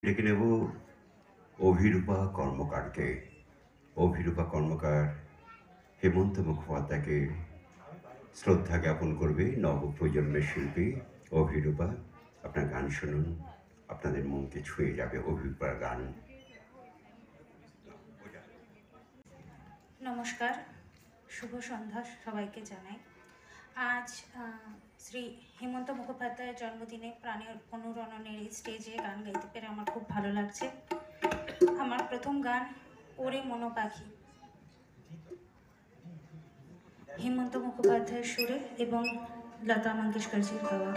ডেকে নেব অভিরূপা কর্মকারকে। অভিরূপা কর্মকার হেমন্ত মুখোপাধ্যায়কে শ্রদ্ধা জ্ঞাপন করবে নবপ্রজন্মের শিল্পী অভিরূপা। আপনার গান শুনুন, আপনাদের মনকে ছুঁয়ে যাবে অভিরূপার গান। নমস্কার, শুভ সন্ধ্যা সবাইকে জানাই। আজ শ্রী হেমন্ত মুখোপাধ্যায়ের জন্মদিনে প্রাণের অনুরণনের এই স্টেজে গান গাইতে পেরে আমার খুব ভালো লাগছে। আমার প্রথম গান ওরে মনো পাখি, হেমন্ত মুখোপাধ্যায়ের সুরে এবং লতা মঙ্গেশকরজির গাওয়া।